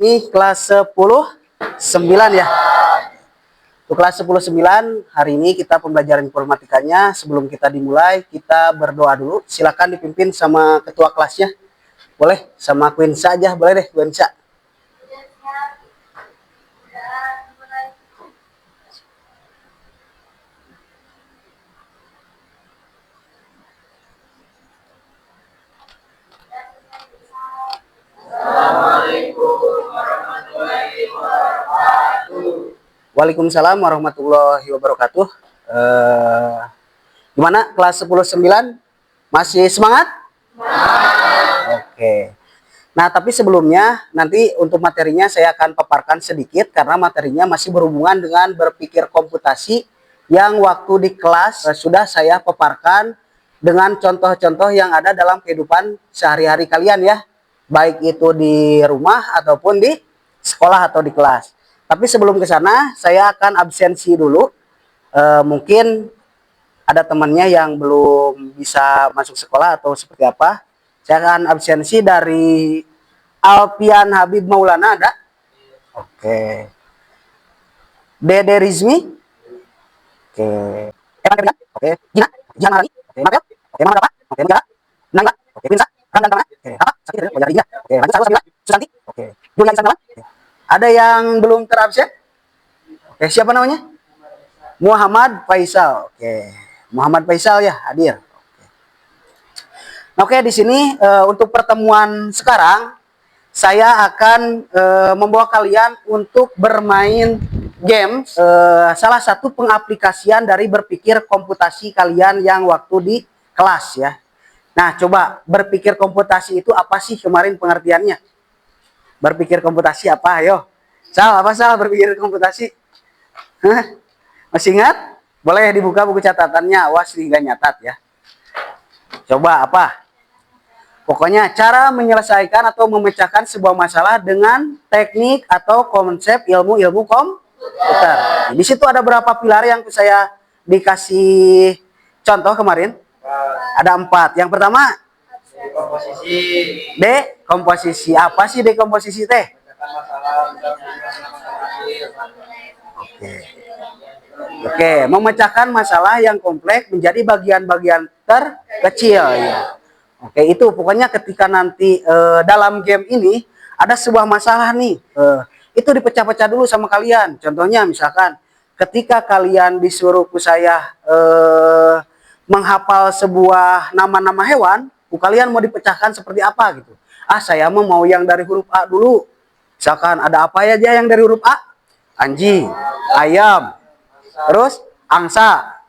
Ini kelas 10/9 ya. Untuk kelas 10/9 hari ini kita pembelajaran informatikanya. Sebelum kita dimulai, kita berdoa dulu. Silakan dipimpin sama ketua kelasnya. Boleh sama Quinsa aja, boleh deh Quinsa. Waalaikumsalam warahmatullahi wabarakatuh. Gimana kelas 10/9? Masih semangat? Oke. Nah, tapi sebelumnya nanti untuk materinya saya akan paparkan sedikit karena materinya masih berhubungan dengan berpikir komputasi yang waktu di kelas sudah saya paparkan dengan contoh-contoh yang ada dalam kehidupan sehari-hari kalian ya. Baik itu di rumah ataupun di sekolah atau di kelas. Tapi sebelum ke sana, saya akan absensi dulu. Mungkin ada temannya yang belum bisa masuk sekolah atau seperti apa. Saya akan absensi dari Alfian Habib Maulana, ada? Oke. Dede Rizmi? Oke. Oke. Gina? Gina lagi? Oke. Mabel? Oke. Mama berapa? Oke. Mugara? Nangga? Oke. Pinsa? Ramdan Tama? Oke. Apa? Sakit ya? Oh, ya. Oke. Lanjut Salwa Samila? Susanti? Oke. Julia Isan Oke. Ada yang belum terabsen? Oke, siapa namanya? Muhammad Faisal. Oke, Muhammad Faisal ya hadir. Oke, di sini untuk pertemuan sekarang saya akan membawa kalian untuk bermain game. Salah satu pengaplikasian dari berpikir komputasi kalian yang waktu di kelas ya. Nah, coba berpikir komputasi itu apa sih kemarin pengertiannya? Berpikir komputasi apa? Ayo. Sal, apa Sal berpikir komputasi? Hah? Masih ingat? Boleh dibuka buku catatannya. Awas nih gak nyatat ya. Coba apa? Pokoknya cara menyelesaikan atau memecahkan sebuah masalah dengan teknik atau konsep ilmu-ilmu komputer. Di situ ada berapa pilar yang saya dikasih contoh kemarin? Ada 4. Yang pertama? Dekomposisi. Apa sih dekomposisi teh? Oke, memecahkan masalah yang kompleks menjadi bagian-bagian terkecil ya. Oke, itu pokoknya ketika nanti dalam game ini ada sebuah masalah nih, itu dipecah-pecah dulu sama kalian. Contohnya misalkan ketika kalian disuruh saya menghafal sebuah nama-nama hewan, kalian mau dipecahkan seperti apa gitu. Saya mau yang dari huruf A dulu. Misalkan ada apa aja yang dari huruf A? Anjing, ayam, terus angsa,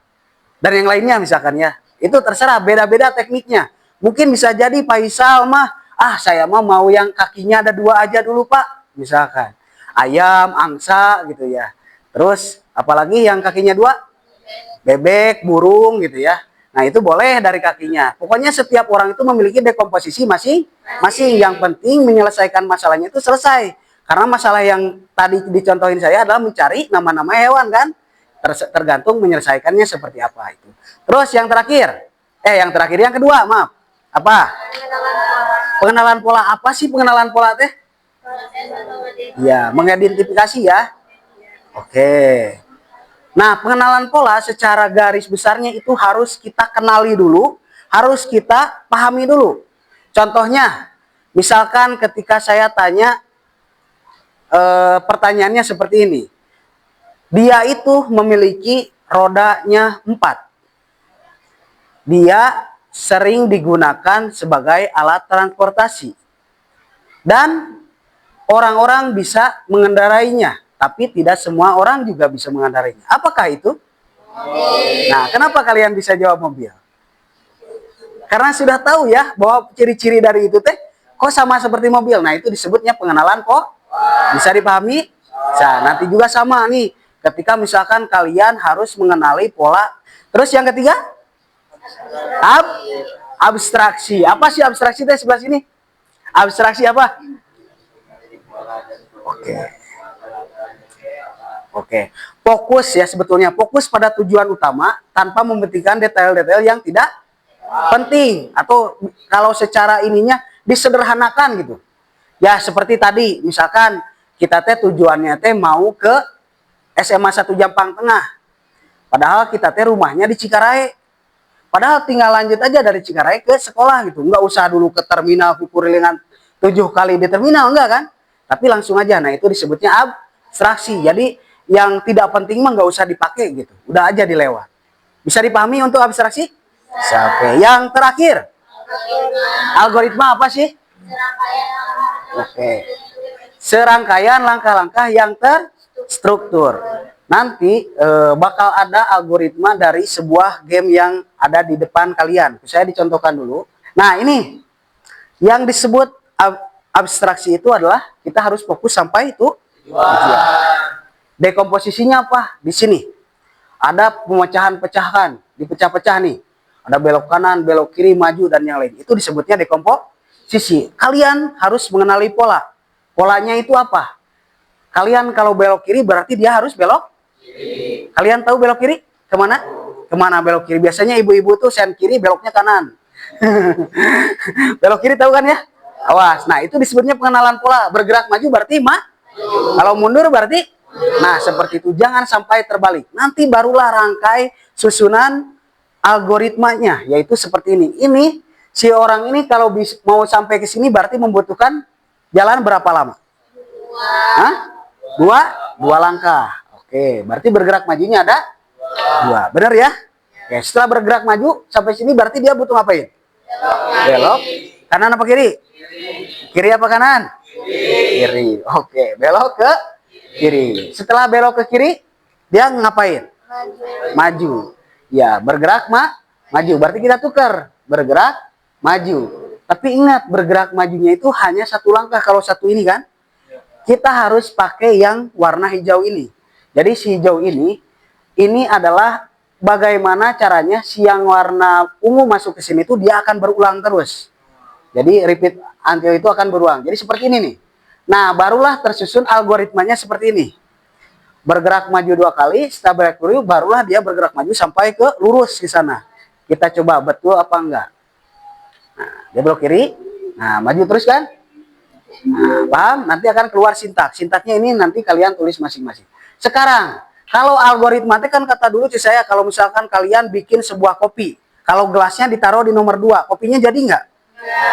dan yang lainnya misalkan ya. Itu terserah, beda-beda tekniknya. Mungkin bisa jadi Faisal mah, saya mau yang kakinya ada 2 aja dulu Pak. Misalkan, ayam, angsa gitu ya. Terus, apalagi yang kakinya 2? Bebek, burung gitu ya. Nah itu boleh dari kakinya. Pokoknya setiap orang itu memiliki dekomposisi masing-masing. Yang penting menyelesaikan masalahnya itu selesai. Karena masalah yang tadi dicontohin saya adalah mencari nama-nama hewan kan. Tergantung menyelesaikannya seperti apa itu. Terus yang terakhir. Yang kedua maaf. Apa? Pengenalan pola. Apa sih pengenalan pola teh? Ya, mengidentifikasi ya. Oke. Nah, pengenalan pola secara garis besarnya itu harus kita kenali dulu, harus kita pahami dulu. Contohnya, misalkan ketika saya tanya pertanyaannya seperti ini. Dia itu memiliki rodanya 4. Dia sering digunakan sebagai alat transportasi. Dan orang-orang bisa mengendarainya. Tapi tidak semua orang juga bisa mengendarainya. Apakah itu? Mobil. Nah, kenapa kalian bisa jawab mobil? Karena sudah tahu ya bahwa ciri-ciri dari itu teh kok sama seperti mobil. Nah, itu disebutnya pengenalan kok. Bisa dipahami? Nah, nanti juga sama nih. Ketika misalkan kalian harus mengenali pola. Terus yang ketiga? Abstraksi. Apa sih abstraksi teh sebelah sini? Abstraksi apa? Oke, fokus ya sebetulnya. Fokus pada tujuan utama tanpa mementingkan detail-detail yang tidak penting. Atau kalau secara ininya disederhanakan gitu. Ya seperti tadi, misalkan kita teh tujuannya teh mau ke SMA 1 Jampang Tengah. Padahal kita teh rumahnya di Cikaray. Padahal tinggal lanjut aja dari Cikaray ke sekolah gitu. Nggak usah dulu ke terminal Kurilingan 7 kali di terminal, enggak kan? Tapi langsung aja. Nah itu disebutnya abstraksi. Jadi yang tidak penting mah nggak usah dipakai gitu. Udah aja dilewat. Bisa dipahami untuk abstraksi? Oke. Yang terakhir, algoritma apa sih? Oke. Serangkaian langkah-langkah yang terstruktur. Nanti bakal ada algoritma dari sebuah game yang ada di depan kalian. Saya dicontohkan dulu. Nah, ini yang disebut abstraksi itu adalah kita harus fokus sampai itu. Dekomposisinya apa? Di sini. Ada pemecahan-pecahan, dipecah-pecah nih. Ada belok kanan, belok kiri, maju, dan yang lain. Itu disebutnya dekomposisi. Kalian harus mengenali pola. Polanya itu apa? Kalian kalau belok kiri berarti dia harus belok kiri. Kalian tahu belok kiri? Kemana? Kemana belok kiri? Biasanya ibu-ibu tuh sen kiri, beloknya kanan. Belok kiri tahu kan ya? Awas. Nah itu disebutnya pengenalan pola. Bergerak maju berarti kalau mundur berarti nah seperti itu. Jangan sampai terbalik. Nanti barulah rangkai susunan algoritmanya, yaitu seperti ini. Ini si orang ini kalau mau sampai ke sini berarti membutuhkan jalan berapa lama? Hah? Dua langkah. Oke, berarti bergerak majunya ada dua. Benar ya? Oke, setelah bergerak maju sampai sini berarti dia butuh ngapain? Belok. Kanan apa kiri? Kiri apa kanan? Kiri. Oke, belok ke kiri. Setelah belok ke kiri, dia ngapain? Maju. Ya, bergerak maju. Berarti kita tukar. Bergerak maju. Tapi ingat, bergerak majunya itu hanya satu langkah. Kalau satu ini kan, kita harus pakai yang warna hijau ini. Jadi si hijau ini adalah bagaimana caranya si yang warna ungu masuk ke sini itu dia akan berulang terus. Jadi repeat until itu akan berulang. Jadi seperti ini nih. Nah, barulah tersusun algoritmanya seperti ini. Bergerak maju 2 kali, setelah bergerak barulah dia bergerak maju sampai ke lurus ke sana. Kita coba betul apa enggak. Nah, dia belok kiri. Nah, maju terus kan? Nah, paham? Nanti akan keluar sintak. Sintaknya ini nanti kalian tulis masing-masing. Sekarang, kalau algoritma itu kan kata dulu saya, kalau misalkan kalian bikin sebuah kopi, kalau gelasnya ditaruh di nomor 2, kopinya jadi enggak?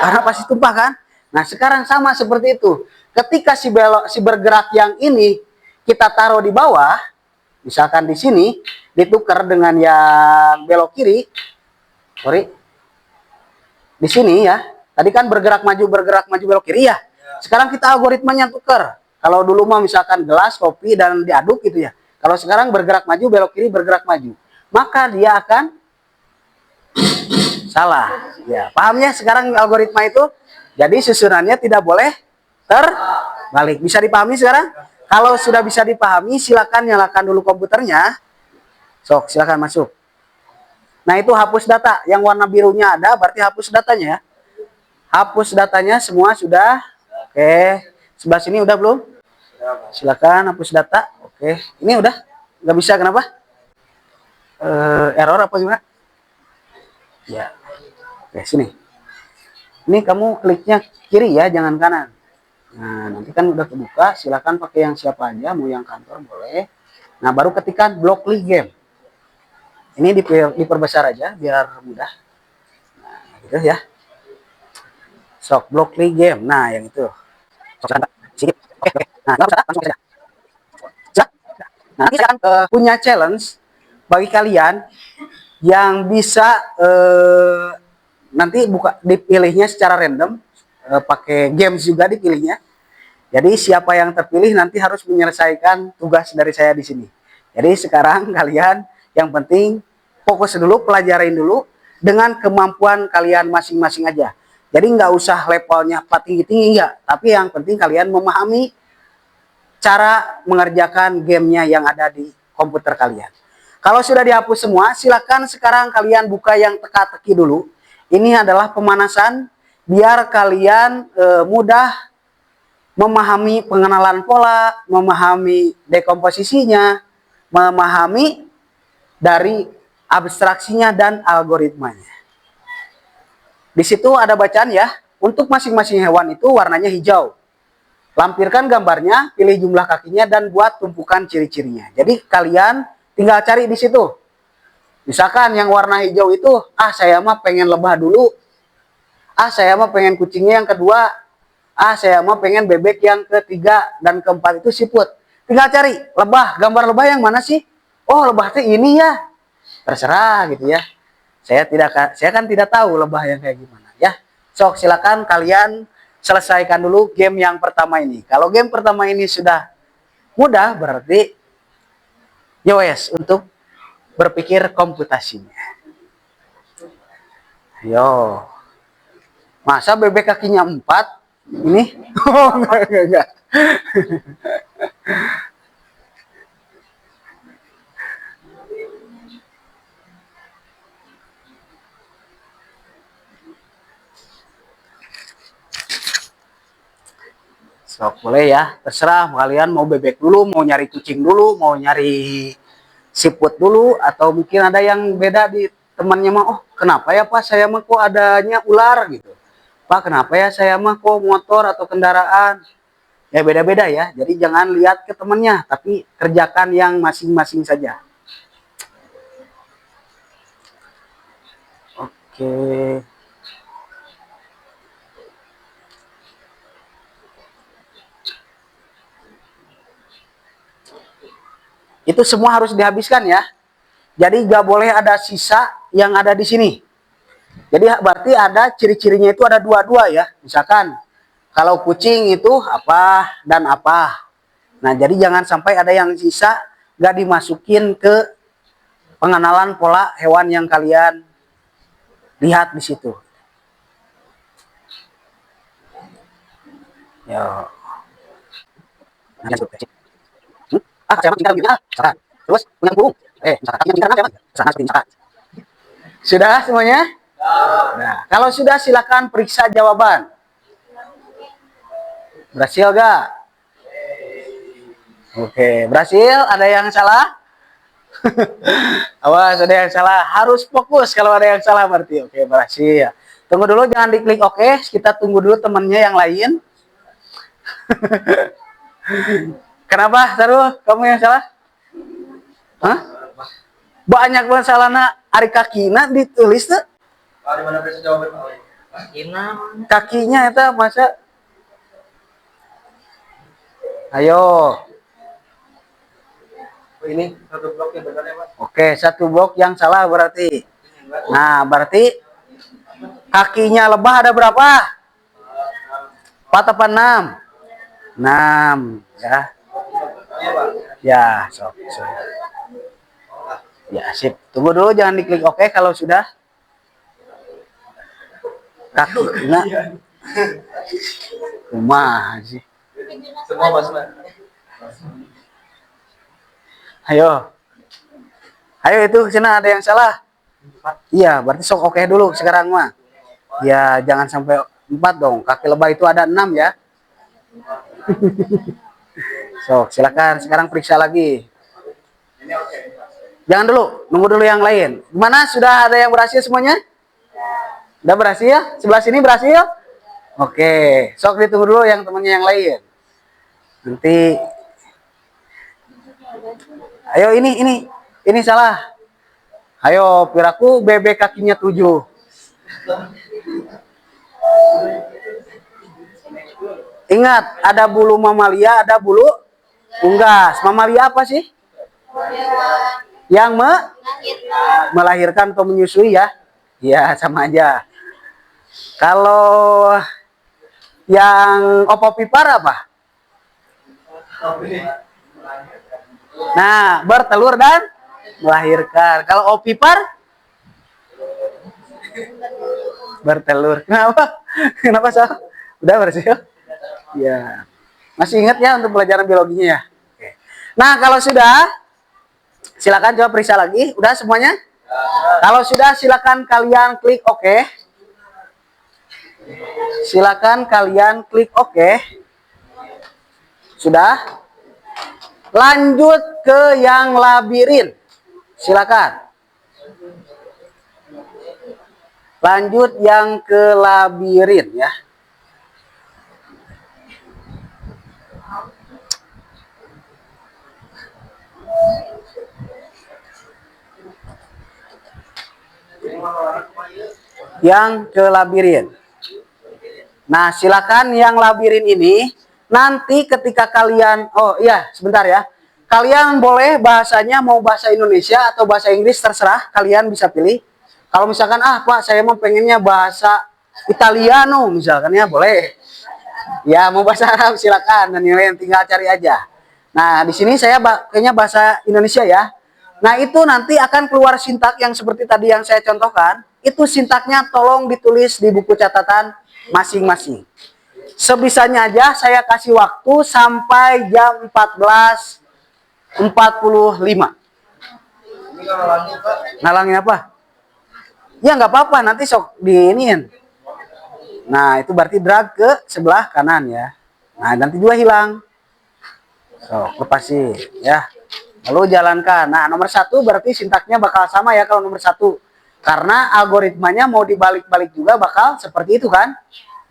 Karena pasti tumpah kan? Nah, sekarang sama seperti itu. Ketika si bergerak yang ini kita taruh di bawah, misalkan di sini ditukar dengan yang belok kiri. Sorry. Di sini ya. Tadi kan bergerak maju belok kiri ya. Sekarang kita algoritmanya tukar. Kalau dulu mah misalkan gelas, kopi dan diaduk gitu ya. Kalau sekarang bergerak maju belok kiri, bergerak maju. Maka dia akan salah. Ya, paham ya sekarang algoritma itu? Jadi susunannya tidak boleh terbalik. Bisa dipahami sekarang? Kalau sudah bisa dipahami, silakan nyalakan dulu komputernya. Sok, silakan masuk. Nah, itu hapus data. Yang warna birunya ada, berarti hapus datanya ya. Hapus datanya semua sudah. Oke. Sebelah sini udah belum? Silakan hapus data. Oke. Ini udah? Nggak bisa, kenapa? Error apa gimana? Ya. Oke, sini. Ini kamu kliknya kiri ya, jangan kanan. Nah, nanti kan udah kebuka, silakan pakai yang siapa aja, mau yang kantor boleh. Nah, baru ketikkan Blockly Game. Ini diperbesar aja biar mudah. Nah, gitu ya. Sok Blockly Game. Nah, yang itu. Sok sedikit. Oke. Nah, nggak usah, langsung saja. Nah, nanti saya akan punya challenge bagi kalian yang bisa nanti dipilihnya secara random, pakai games juga dipilihnya. Jadi siapa yang terpilih nanti harus menyelesaikan tugas dari saya di sini. Jadi sekarang kalian yang penting fokus dulu, pelajarin dulu dengan kemampuan kalian masing-masing aja. Jadi nggak usah levelnya tinggi-tinggi enggak, tapi yang penting kalian memahami cara mengerjakan gamenya yang ada di komputer kalian. Kalau sudah dihapus semua, silakan sekarang kalian buka yang teka-teki dulu. Ini adalah pemanasan biar kalian mudah memahami pengenalan pola, memahami dekomposisinya, memahami dari abstraksinya dan algoritmanya. Di situ ada bacaan ya. Untuk masing-masing hewan itu warnanya hijau. Lampirkan gambarnya, pilih jumlah kakinya, dan buat tumpukan ciri-cirinya. Jadi kalian tinggal cari di situ. Misalkan yang warna hijau itu, saya mah pengen lebah dulu. Saya mah pengen kucingnya yang kedua. Saya mah pengen bebek yang ketiga dan keempat itu siput. Tinggal cari lebah, gambar lebah yang mana sih? Oh, lebah itu ini ya. Terserah gitu ya. Saya kan tidak tahu lebah yang kayak gimana ya. Sok silakan kalian selesaikan dulu game yang pertama ini. Kalau game pertama ini sudah mudah, berarti yowes untuk berpikir komputasinya. Yo. Masa bebek kakinya 4? Ini? Oh, enggak. Sok boleh ya, terserah kalian mau bebek dulu, mau nyari kucing dulu, mau nyari siput dulu, atau mungkin ada yang beda di temannya mah, oh kenapa ya Pak saya mah kok adanya ular gitu. Pak kenapa ya saya mah kok motor atau kendaraan. Ya beda-beda ya, jadi jangan lihat ke temannya, tapi kerjakan yang masing-masing saja. Oke. Itu semua harus dihabiskan ya. Jadi nggak boleh ada sisa yang ada di sini. Jadi berarti ada ciri-cirinya itu ada dua-dua ya. Misalkan kalau kucing itu apa dan apa. Nah jadi jangan sampai ada yang sisa nggak dimasukin ke pengenalan pola hewan yang kalian lihat di situ. Ya. Saya cinta misalkan. Terus punya burung. Misalkan misalkan. Sudah semuanya? Nah, kalau sudah silakan periksa jawaban. Berhasil gak? Oke, berhasil. Ada yang salah? Awas, ada yang salah. Harus fokus kalau ada yang salah berarti. Oke, berhasil. Tunggu dulu, jangan diklik oke. Kita tunggu dulu temannya yang lain. Kenapa, Sarul? Kamu yang salah? Hah? Banyak banget salahna. Ari kakina ditulis tuh. Kakinya itu masa. Ayo. Ini satu blok yang benar ya, Pak? Oke, satu blok yang salah berarti. Nah, berarti kakinya lebah ada berapa? 4 apa 6? 6 ya. Ya, sok. Ya, sip. Tunggu dulu jangan diklik oke kalau sudah. Kakinya. Rumah sih. Semua Mas. Ayo. Ayo itu sana ada yang salah. Iya, berarti sok oke dulu sekarang mah. Ya, jangan sampai 4 dong. Kaki lebah itu ada 6 ya. Sok, silakan sekarang periksa lagi. Jangan dulu, nunggu dulu yang lain. Gimana? Sudah ada yang berhasil semuanya? Udah berhasil? Sebelah sini berhasil? Oke, sok ditunggu dulu yang temannya yang lain. Nanti ayo ini salah. Ayo, piraku bebek kakinya 7. Ingat, ada bulu mamalia, ada bulu unggas. Mamalia apa sih? Yang melahirkan atau menyusui ya? Ya, sama aja. Kalau yang opopipar apa? Nah, bertelur dan melahirkan. Kalau opipar? Bertelur. Kenapa? Kenapa salah? Udah berhasil? Ya. Masih ingat ya untuk pelajaran biologinya ya? Oke. Nah, kalau sudah, silakan coba periksa lagi. Udah semuanya? Kalau sudah, silakan kalian klik OK. Silakan kalian klik OK. Sudah? Lanjut ke yang labirin. Silakan. Lanjut yang ke labirin ya. Yang ke labirin. Nah, silakan yang labirin ini nanti ketika kalian, oh iya sebentar ya, kalian boleh bahasanya mau bahasa Indonesia atau bahasa Inggris, terserah, kalian bisa pilih. Kalau misalkan Pak saya mau pengennya bahasa Italiano misalkan, ya boleh. Ya mau bahasa Arab silakan, dan yang lain tinggal cari aja. Nah di sini saya kayaknya bahasa Indonesia ya. Nah itu nanti akan keluar sintak yang seperti tadi yang saya contohkan. Itu sintaknya tolong ditulis di buku catatan masing-masing. Sebisanya aja saya kasih waktu sampai jam 14.45. Ngalangin apa? Ya nggak apa-apa, nanti sok diinin. Nah itu berarti drag ke sebelah kanan ya. Nah nanti juga hilang. So, lepasin ya. Lalu jalankan. Nah nomor 1 berarti sintaknya bakal sama ya kalau nomor 1. Karena algoritmanya mau dibalik-balik juga bakal seperti itu kan?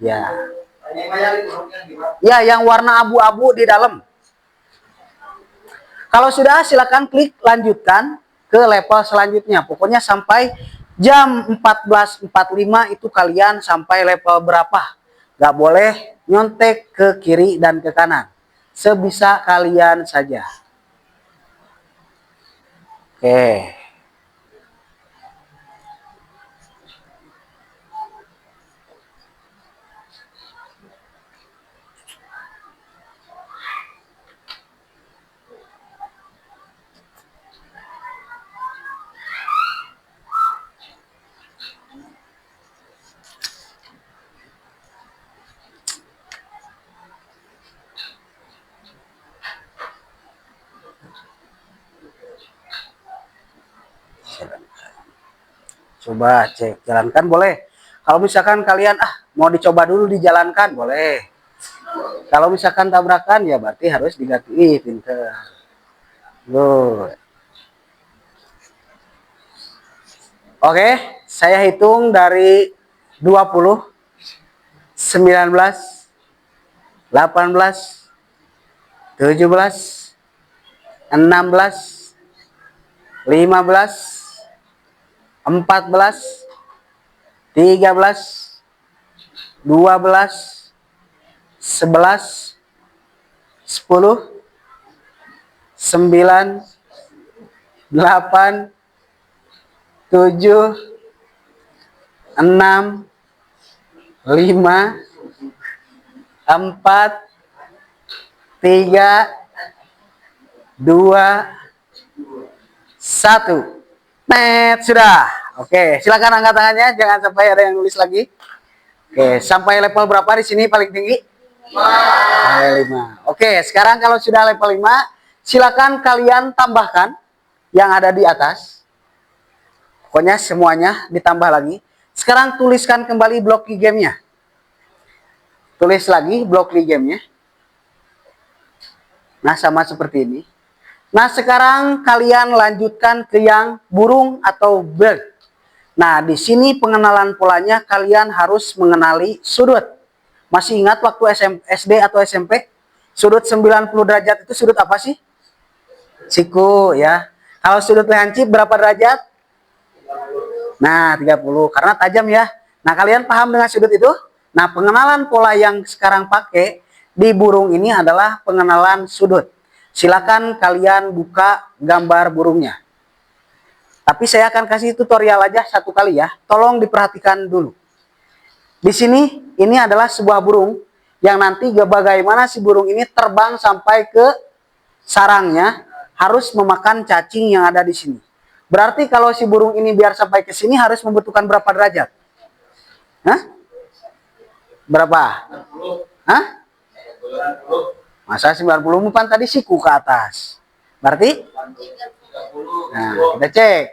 Ya. Ya yang warna abu-abu di dalam. Kalau sudah silakan klik lanjutkan ke level selanjutnya. Pokoknya sampai jam 14.45 itu kalian sampai level berapa. Gak boleh nyontek ke kiri dan ke kanan. Sebisa kalian saja. Oke. Coba cek, jalankan boleh. Kalau misalkan kalian mau dicoba dulu dijalankan boleh. Kalau misalkan tabrakan ya berarti harus diganti. Pinter. Good. Oke, saya hitung dari 20, 19, 18, 17, 16, 15, 14, 13, 12, 11, 10, 9, 8, 7, 6, 5, 4, 3, 2, 1. Net sudah. Oke, silakan angkat tangannya, jangan sampai ada yang nulis lagi. Oke, sampai level berapa di sini paling tinggi? 5. Oke, sekarang kalau sudah level 5, silakan kalian tambahkan yang ada di atas. Pokoknya semuanya ditambah lagi. Sekarang tuliskan kembali blok key game-nya. Tulis lagi blok key game-nya. Nah, sama seperti ini. Nah, sekarang kalian lanjutkan ke yang burung atau bird. Nah, di sini pengenalan polanya kalian harus mengenali sudut. Masih ingat waktu SD atau SMP? Sudut 90 derajat itu sudut apa sih? Siku ya. Kalau sudut lancip berapa derajat? Nah, 30 karena tajam ya. Nah, kalian paham dengan sudut itu? Nah, pengenalan pola yang sekarang pakai di burung ini adalah pengenalan sudut. Silakan kalian buka gambar burungnya. Tapi saya akan kasih tutorial aja satu kali ya. Tolong diperhatikan dulu. Di sini ini adalah sebuah burung yang nanti bagaimana si burung ini terbang sampai ke sarangnya harus memakan cacing yang ada di sini. Berarti kalau si burung ini biar sampai ke sini harus membutuhkan berapa derajat? Hah? Berapa? Hah? Masa 90 tadi siku ke atas. Berarti? Nah, kita cek.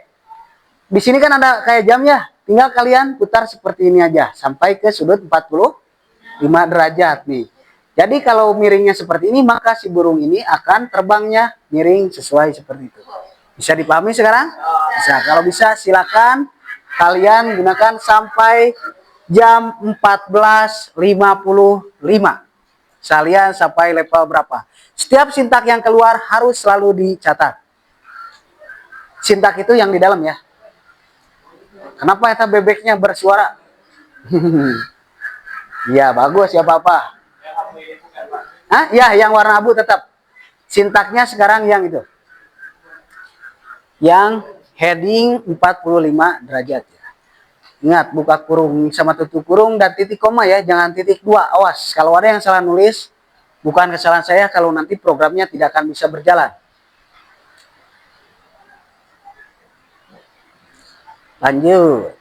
Di sini kan ada kayak jam ya. Tinggal kalian putar seperti ini aja. Sampai ke sudut 45 derajat nih. Jadi kalau miringnya seperti ini, maka si burung ini akan terbangnya miring sesuai seperti itu. Bisa dipahami sekarang? Bisa. Kalau bisa silakan kalian gunakan sampai jam 14.55. Kalian sampai level berapa. Setiap sintak yang keluar harus selalu dicatat. Sintak itu yang di dalam ya. Kenapa eta bebeknya bersuara? Ya bagus ya Bapak. Hah? Ya yang warna abu tetap. Sintaknya sekarang yang itu. Yang heading 45 derajat ya. Ingat buka kurung sama tutup kurung dan titik koma ya, jangan titik dua. Awas kalau ada yang salah nulis, bukan kesalahan saya kalau nanti programnya tidak akan bisa berjalan. Lanjut.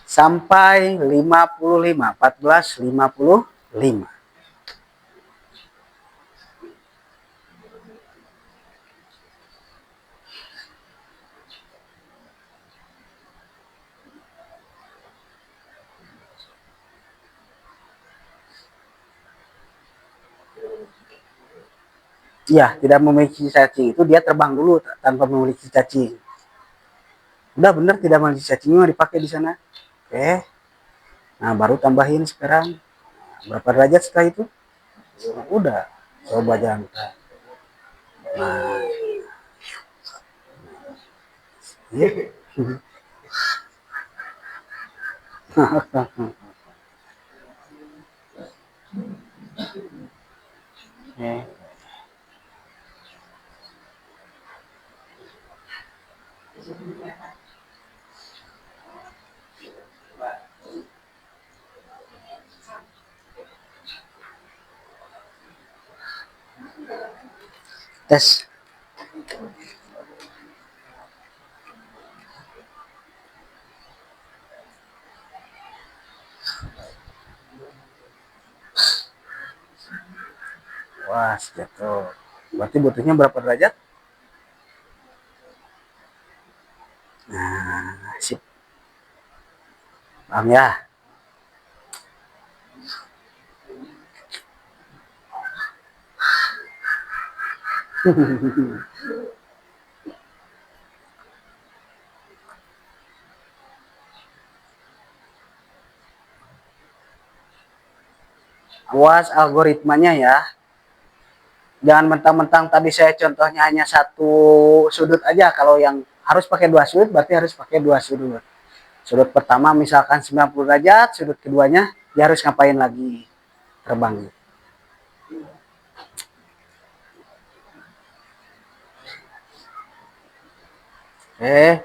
Sampai 55, 14:55. Ya, tidak memiliki cacing. Itu dia terbang dulu tanpa memiliki cacing. Udah bener tidak memiliki cacingnya dipakai di sana. Oke. Nah, baru tambahin sekarang. Berapa derajat setelah itu? Nah, udah. Coba jangan. Nah, ya. Ya. Tes. Wah, jatuh. Berarti butuhnya berapa derajat? Nah, sip. Paham ya? Awas algoritmanya ya. Jangan mentang-mentang tadi saya contohnya hanya satu sudut aja. Kalau yang harus pakai dua sudut, berarti harus pakai dua sudut. Sudut pertama misalkan 90 derajat, sudut keduanya dia harus ngapain lagi? Terbang. Oke.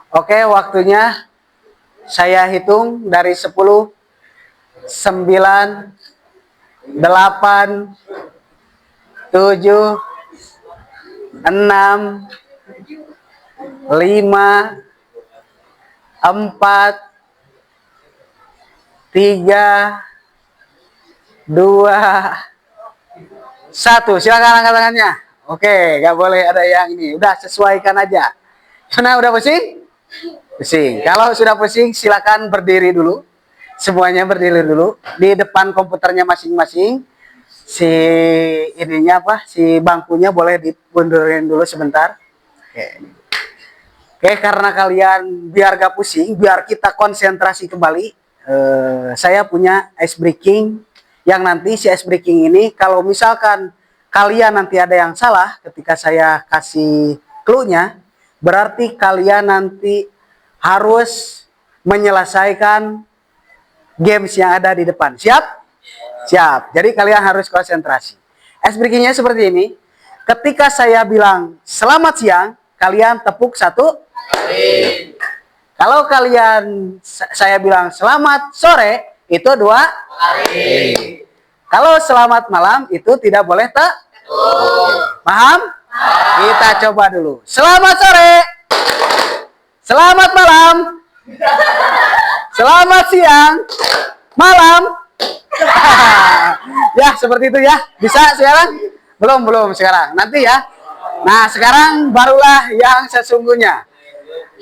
Oke, waktunya saya hitung dari 10, 9, 8, 7, 6, 5, 4, 3, 2, 1. Silakan angkat tangannya. Oke, nggak boleh ada yang ini. Udah sesuaikan aja. Nah, udah pusing? Pusing. Kalau sudah pusing, silakan berdiri dulu. Semuanya berdiri dulu di depan komputernya masing-masing. Si ininya apa? Si bangkunya boleh dimundurin dulu sebentar. Oke. Oke, karena kalian biar gak pusing, biar kita konsentrasi kembali. Saya punya ice breaking yang nanti si ice breaking ini kalau misalkan kalian nanti ada yang salah ketika saya kasih clue-nya, berarti kalian nanti harus menyelesaikan games yang ada di depan. Siap? Siap. Jadi kalian harus konsentrasi. Breakingnya seperti ini. Ketika saya bilang selamat siang, kalian tepuk 1 kali. Kalau kalian saya bilang selamat sore, itu 2 kali. Kalau selamat malam itu tidak boleh paham? Kita coba dulu. Selamat sore. Selamat malam. Selamat siang. Malam. Ya, seperti itu ya. Bisa sekarang? Belum sekarang. Nanti ya. Nah, sekarang barulah yang sesungguhnya.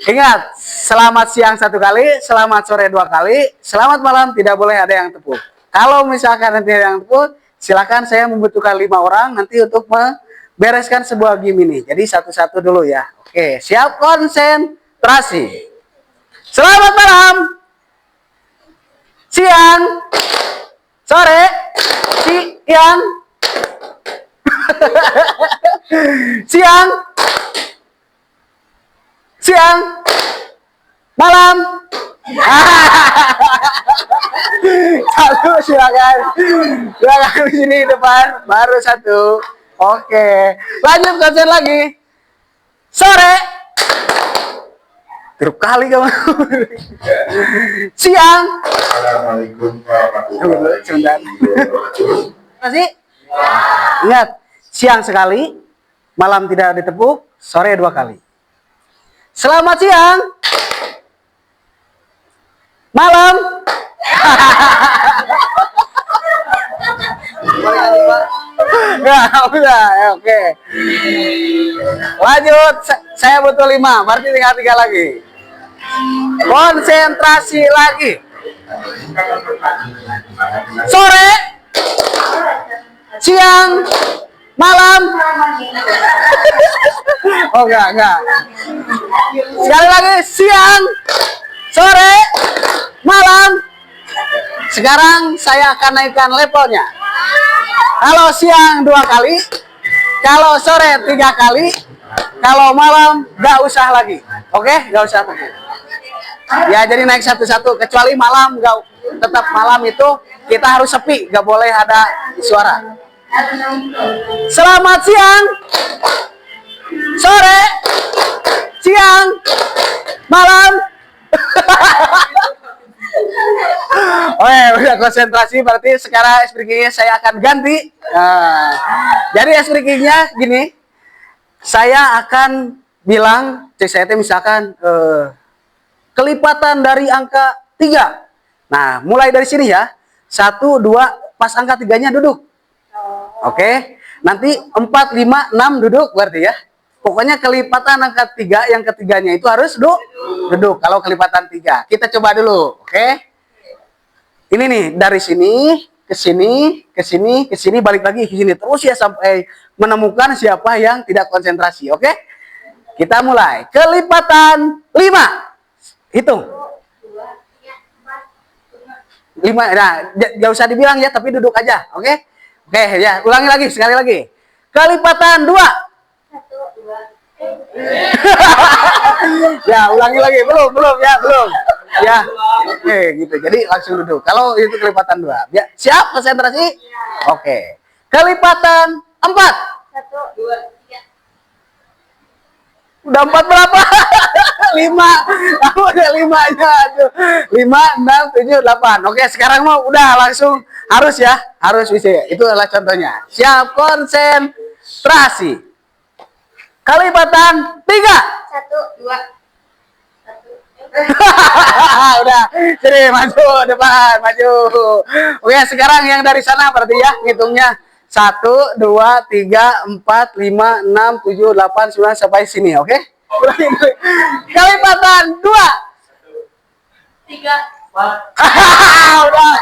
Ingat, selamat siang 1 kali, selamat sore 2 kali, selamat malam tidak boleh ada yang tepuk. Kalau misalkan nanti ada yang tepuk, silakan, saya membutuhkan 5 orang nanti untuk membereskan sebuah game ini. Jadi satu-satu dulu ya. Oke, siap, konsentrasi. Selamat malam, siang, sore, siang, siang, siang, malam. Satu, silakan di sini depan, baru 1. Oke, lanjut konsen lagi. Sore, tiap kali kamu. Siang. Assalamualaikum warahmatullahi wabarakatuh. Masih? Ingat, siang sekali, malam tidak ditepuk, sore 2 kali. Selamat siang. Malam. Nggak udah, oke. Lanjut, saya butuh 5, berarti tinggal 3 lagi. Konsentrasi lagi. Sore, siang, malam. Oh enggak. Sekali lagi, siang, sore, malam. Sekarang saya akan naikkan levelnya. Kalau siang 2 kali, kalau sore 3 kali, kalau malam nggak usah lagi. Oke, nggak usah lagi. Ya, jadi naik satu-satu, kecuali malam nggak, tetap malam itu kita harus sepi, nggak boleh ada suara. Selamat siang, sore, siang, malam. Oke, udah konsentrasi, berarti sekarang speakingnya saya akan ganti. Nah, jadi speakingnya gini, saya akan bilang, saya misalkan kelipatan dari angka 3. Nah, mulai dari sini ya. 1, 2, pas angka 3-nya duduk. Oke. Nanti 4, 5, 6 duduk berarti ya. Pokoknya kelipatan angka 3 yang ketiganya itu harus duduk. Kalau kelipatan 3. Kita coba dulu, oke? Ini nih, dari sini ke sini, ke sini, ke sini, balik lagi ke sini terus ya sampai menemukan siapa yang tidak konsentrasi, oke? Kita mulai. Kelipatan 5. Hitung. 5. Nah, gak usah dibilang ya, tapi duduk aja, oke? Oke, ya, ulangi lagi, sekali lagi. Kelipatan 2. 1, 2. Ya, ulangi lagi. Belum. Ya, oke, gitu. Jadi langsung duduk. Kalau itu kelipatan 2. Ya, siap konsentrasi? Oke. Kelipatan 4. 1, 2, 3. Udah 4 berapa? 5. Kamu udah 5-nya. 5, 6, 7, 8. Oke, sekarang mau udah langsung harus ya. Harus bisa. Itu adalah contohnya. Siap konsentrasi. Kelipatan 3. 1, 2. Udah, sini maju depan, maju. Oke, sekarang yang dari sana berarti ya, ngitungnya 1, 2, 3, 4, 5, 6, 7, 8, 9 sampai sini, oke? Kelipatan 2. 3. Udah.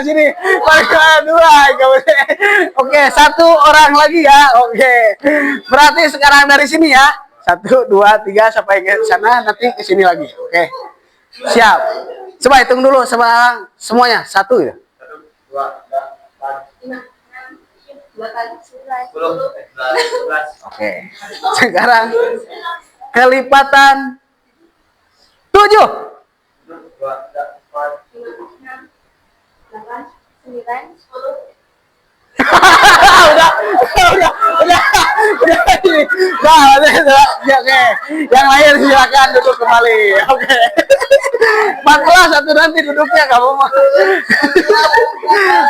Sini, kelipatan 2. Oke, 1 orang lagi ya, oke. Berarti sekarang dari sini ya. 1, 2, 3 sampai ke sana, nanti ke sini lagi. Oke. Siap. Coba hitung dulu semuanya. 1 ya. 1, 2, 3, 4, 5, 6, 7, Oke. Sekarang kelipatan 7. udah, udah, udah, udah, ya, oke. Yang lain silakan duduk kembali. Oke. 14 satu nanti duduknya kamu mah.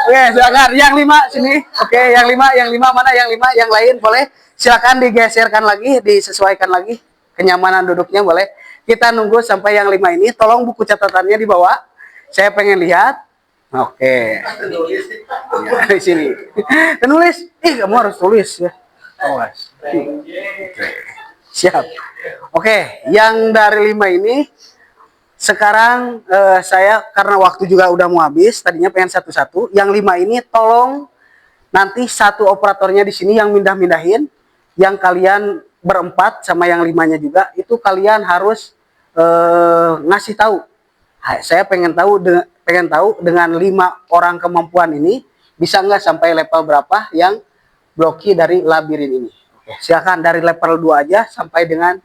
Oke, silakan. Yang 5 sini. Oke, yang lima mana? Yang 5, yang lain boleh. Silakan digeserkan lagi, disesuaikan lagi kenyamanan duduknya boleh. Kita nunggu sampai yang 5 ini. Tolong buku catatannya dibawa. Saya pengen lihat. Oke. Ya, di sini. Penulis. Kamu harus tulis ya. Awas. Oke. Siap. Oke, yang dari 5 ini sekarang saya karena waktu juga udah mau habis, tadinya pengen satu-satu. Yang 5 ini tolong nanti satu operatornya di sini yang mindah-mindahin, yang kalian berempat sama yang 5-nya juga itu kalian harus ngasih tahu. Saya pengen tahu dengan 5 orang kemampuan ini bisa nggak sampai level berapa yang bloki dari labirin ini. Oke, silakan dari level 2 aja sampai dengan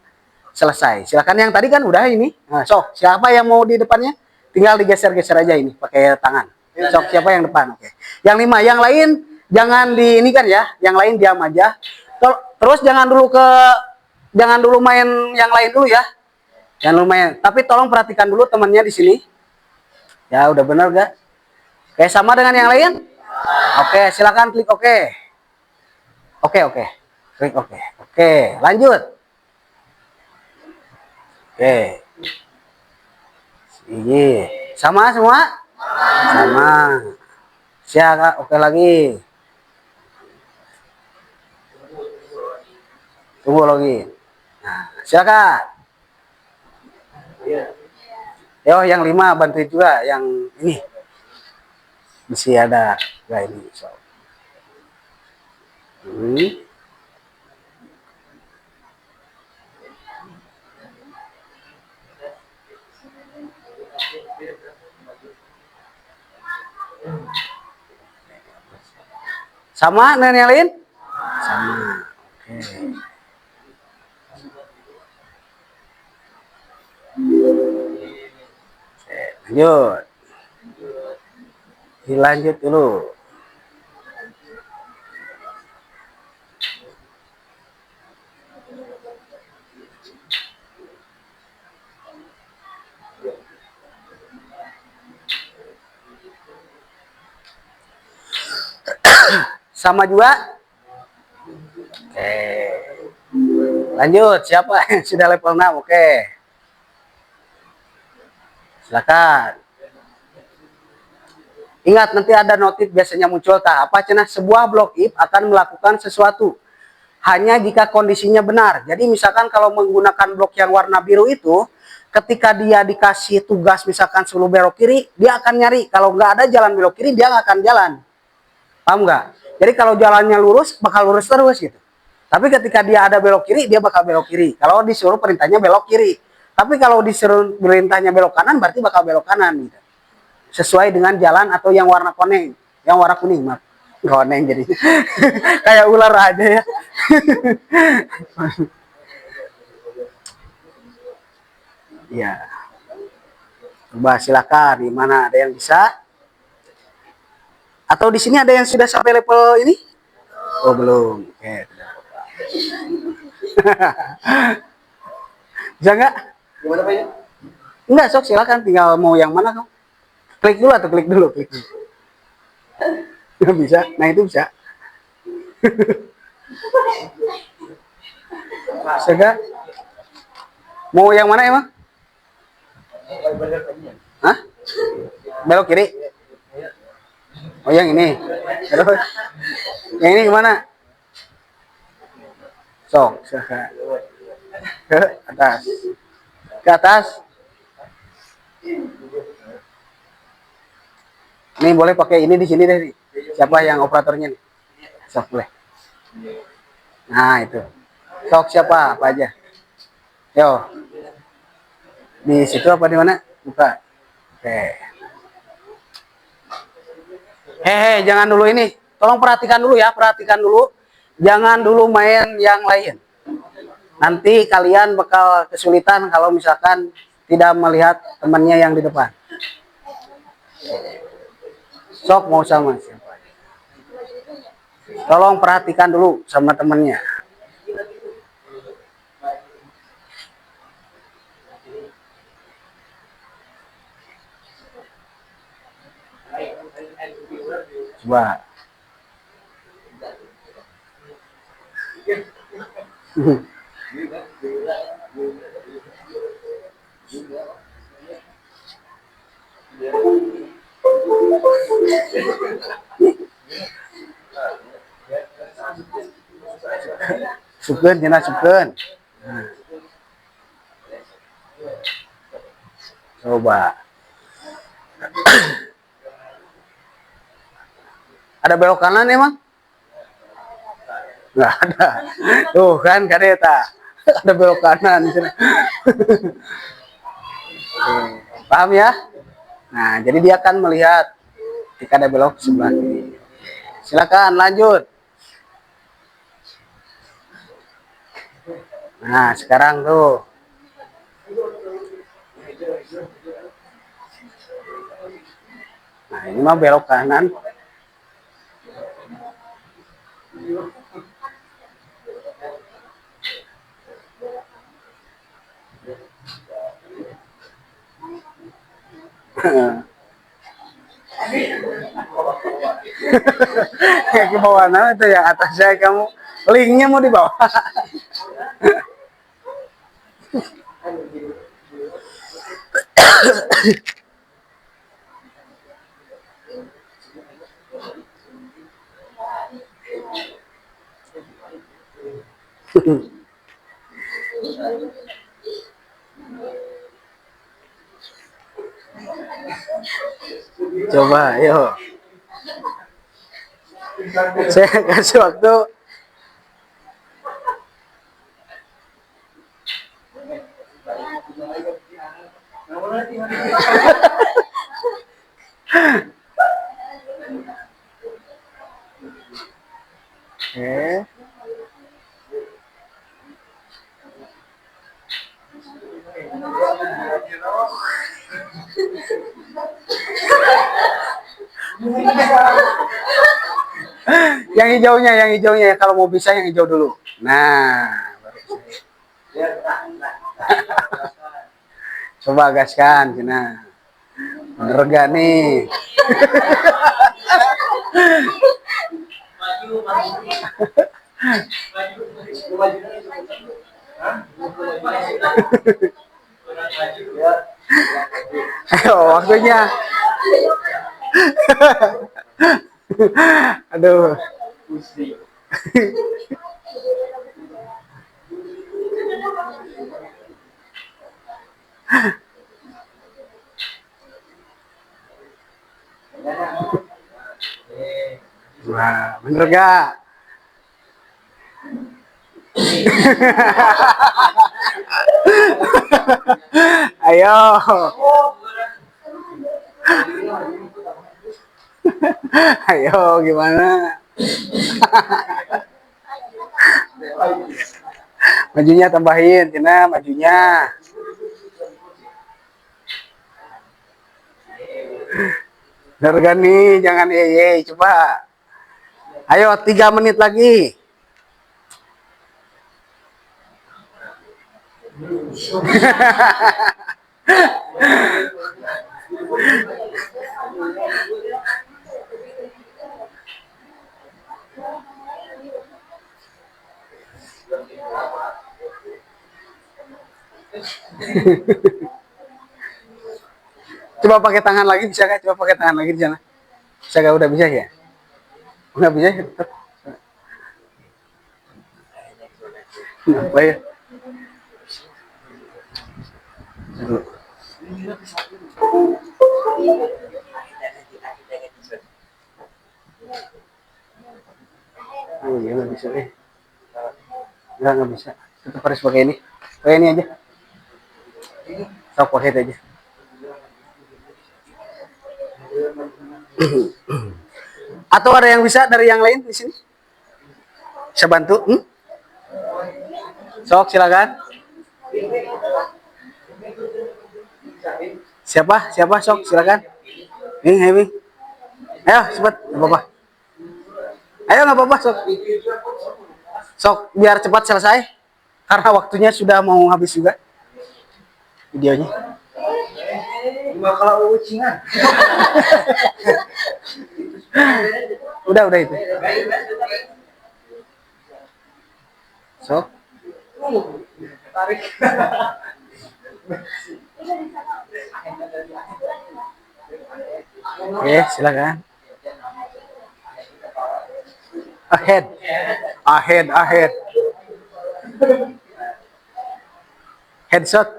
selesai. Silakan yang tadi kan udah ini. Nah, sok siapa yang mau di depannya? Tinggal digeser-geser aja ini pakai tangan. Sok siapa yang depan? Oke. Yang 5, yang lain jangan di ini kan ya. Yang lain diam aja. Terus jangan dulu main yang lain dulu ya. Jangan lumayan. Tapi tolong perhatikan dulu temannya di sini. Ya, udah bener gak? Oke, sama dengan yang lain? Oke, silakan klik oke. Oke. Klik oke. Oke, lanjut. Oke. Ini sama semua? Sama. Siap, oke lagi. Tunggu lagi. Nah, silakan. Yo, yang 5 bantuin juga yang ini. Masih ada enggak ini? So. Sama dengan yang lain? Sama. Oke. Lanjut. Dilanjut dulu. Sama juga. Oke. Lanjut, siapa yang sudah level 6? Oke. Silakan. Ingat, nanti ada notif biasanya muncul apa cenah sebuah blok if akan melakukan sesuatu hanya jika kondisinya benar. Jadi misalkan kalau menggunakan blok yang warna biru itu, ketika dia dikasih tugas misalkan suruh belok kiri, dia akan nyari. Kalau nggak ada jalan belok kiri, dia nggak akan jalan. Paham nggak? Jadi kalau jalannya lurus, bakal lurus terus gitu. Tapi ketika dia ada belok kiri, dia bakal belok kiri. Kalau disuruh perintahnya belok kiri. Tapi kalau disuruh perintahnya belok kanan, berarti bakal belok kanan gitu. Sesuai dengan jalan atau yang warna kuning, yang warna kuning, maaf. Kuning jadi. Kayak ular aja ya. Ya. Coba silakan, di mana ada yang bisa? Atau di sini ada yang sudah sampai level ini? Oh, belum. Oke. Bisa nggak? Gimana Pak ya? Enggak, sok silakan, tinggal mau yang mana kok. Klik dulu atau klik dulu, klik. Nggak bisa. Nah, itu bisa. Sega. Mau yang mana emang? Hah? Belok kiri? Oh, yang ini. Terus yang ini gimana? Sok, ke atas. Ke atas. Ini boleh pakai ini di sini deh. Siapa yang operatornya nih? Sok boleh. Nah, itu. Sok siapa? Apa aja? Yo. Di situ apa di mana? Buka. Oke. Hehe, jangan dulu ini. Tolong perhatikan dulu ya, perhatikan dulu. Jangan dulu main yang lain. Nanti kalian bakal kesulitan kalau misalkan tidak melihat temannya yang di depan. Sok mau sama siapa? Tolong perhatikan dulu sama temannya. Coba. Supkeun cenah supkeun. Coba. Ada belok kanan emang? Nggak ada. Tuh kan kadeta. Ada belok kanan. Paham ya? Nah, jadi dia akan melihat ketika ada belok sebelah kiri. Silakan lanjut. Nah, sekarang tuh. Nah, ini mah belok kanan. Ke bawah mana itu yang atas saya kamu linknya mau di bawah. Coba, yuk. Saya kasih waktu. Oke. Yang hijaunya ya, kalau mau bisa yang hijau dulu. Nah, coba gaskan, cina. Bener gak nih? Ayo, waktunya. Aduh. Wah, bener gak? Ayo. Ayo, gimana? Majunya tambahin, cina majunya. Bener gak nih? Jangan ye, coba. Ayo, 3 menit lagi. Coba pakai tangan lagi, bisa gak? Coba pakai tangan lagi di sana. Bisa gak? Udah bisa ya? Nggak bisa ya? Kenapa ya? Oh iya nggak bisa nih. Nggak bisa. Tetap harus pakai ini. Pakai ini aja. Sok pakai itu aja. Atau ada yang bisa dari yang lain di sini? Bisa bantu? Sok silakan. Siapa sok silakan. Ini. Ayo cepat, nggak apa-apa. Ayo nggak apa-apa sok. Sok biar cepat selesai. Karena waktunya sudah mau habis juga videonya. Kalau ucingan. Udah itu. Sok. Tarik. Oke, silakan. Ahead. Headshot.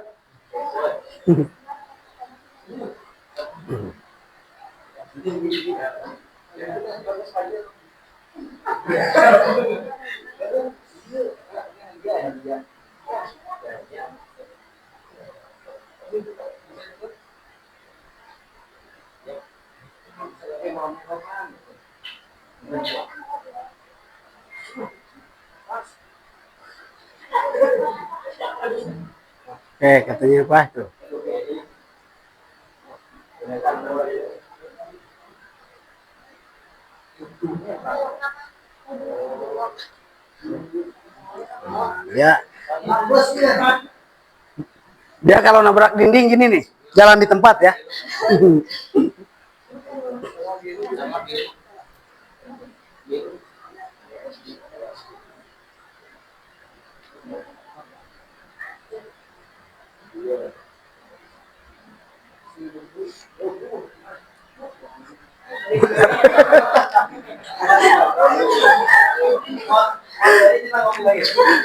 Oke, katanya apa tuh? Nah, dia kalau nabrak dinding gini nih, jalan di tempat ya.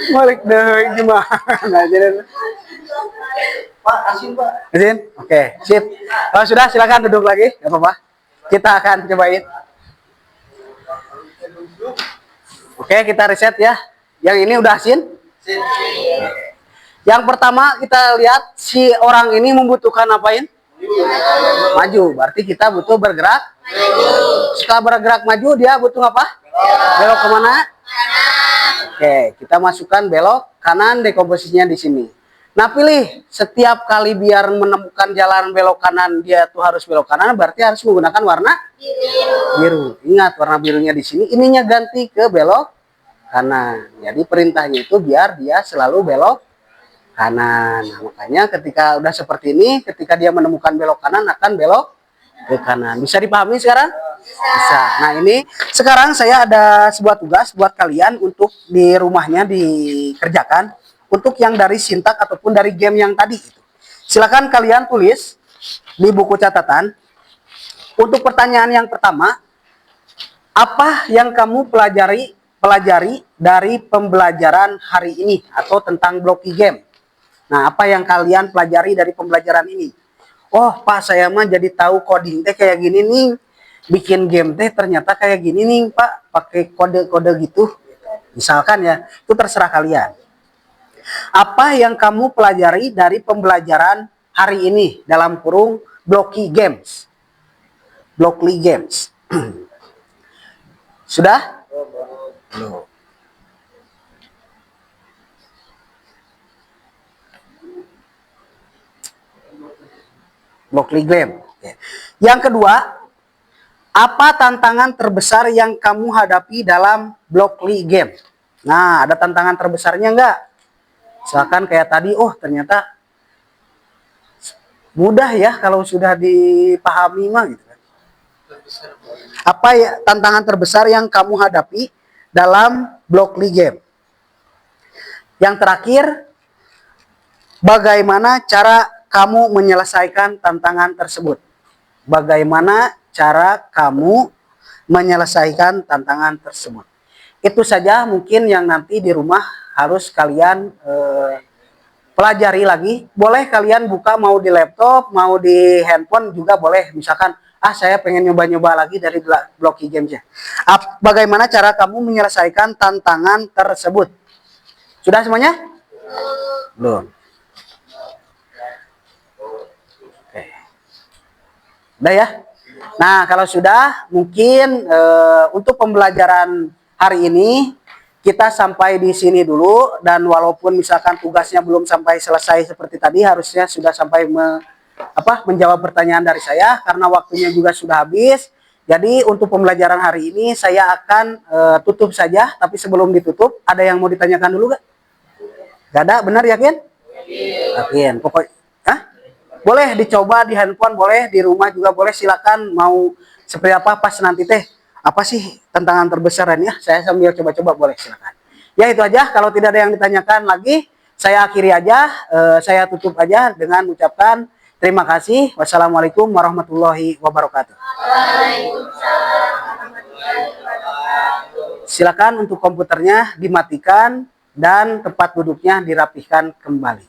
Balik deh gimana jadi. Pak, asin Pak. Izin? Oke, sip. Kalau sudah silakan duduk lagi, nggak apa-apa. Kita akan cobain. Oke, kita reset ya. Yang ini udah asin. Yang pertama kita lihat si orang ini membutuhkan apain? Maju. Berarti kita butuh bergerak. Setelah bergerak maju dia butuh apa? Belok kemana? Oke, kita masukkan belok kanan, dekomposisinya di sini. Nah, pilih setiap kali biar menemukan jalan belok kanan dia tuh harus belok kanan, berarti harus menggunakan warna biru. Ingat warna birunya di sini, ininya ganti ke belok kanan. Jadi perintahnya itu biar dia selalu belok kanan. Nah, makanya ketika udah seperti ini, ketika dia menemukan belok kanan akan belok ke kanan. Bisa dipahami sekarang? Bisa. Nah, ini sekarang saya ada sebuah tugas buat kalian untuk di rumahnya dikerjakan. Untuk yang dari sintak ataupun dari game yang tadi itu. Silakan kalian tulis di buku catatan. Untuk pertanyaan yang pertama, apa yang kamu pelajari dari pembelajaran hari ini atau tentang blocky game? Nah, apa yang kalian pelajari dari pembelajaran ini? Oh, Pak, saya mah jadi tahu coding teh kayak gini nih. Bikin game teh ternyata kayak gini nih, Pak, pakai kode-kode gitu. Misalkan ya, itu terserah kalian. Apa yang kamu pelajari dari pembelajaran hari ini dalam kurung blocky games? Blocky games. Sudah? Belum. Blocky game. Yang kedua, apa tantangan terbesar yang kamu hadapi dalam blocky game? Nah, ada tantangan terbesarnya enggak? Misalkan kayak tadi, oh ternyata mudah ya kalau sudah dipahami mah gitu kan. Apa ya tantangan terbesar yang kamu hadapi dalam blocky game? Yang terakhir, bagaimana cara kamu menyelesaikan tantangan tersebut? Bagaimana cara kamu menyelesaikan tantangan tersebut? Itu saja mungkin yang nanti di rumah harus kalian pelajari lagi. Boleh kalian buka mau di laptop, mau di handphone juga boleh. Misalkan, saya pengen nyoba-nyoba lagi dari blocky gamesnya. Bagaimana cara kamu menyelesaikan tantangan tersebut? Sudah semuanya? Belum. Oke. Udah ya? Nah, kalau sudah, mungkin untuk pembelajaran hari ini kita sampai di sini dulu, dan walaupun misalkan tugasnya belum sampai selesai seperti tadi, harusnya sudah sampai menjawab pertanyaan dari saya karena waktunya juga sudah habis. Jadi untuk pembelajaran hari ini saya akan tutup saja, tapi sebelum ditutup ada yang mau ditanyakan dulu gak? Gak ada, benar yakin? Yakin. Pokoknya, boleh dicoba di handphone, boleh di rumah juga boleh, silakan mau seperti apa pas nanti teh. Apa sih tantangan terbesarnya? Saya sambil coba-coba, boleh silakan. Ya itu aja, kalau tidak ada yang ditanyakan lagi, saya akhiri aja, saya tutup aja dengan ucapkan terima kasih. Wassalamualaikum warahmatullahi wabarakatuh. Silakan untuk komputernya dimatikan dan tempat duduknya dirapihkan kembali.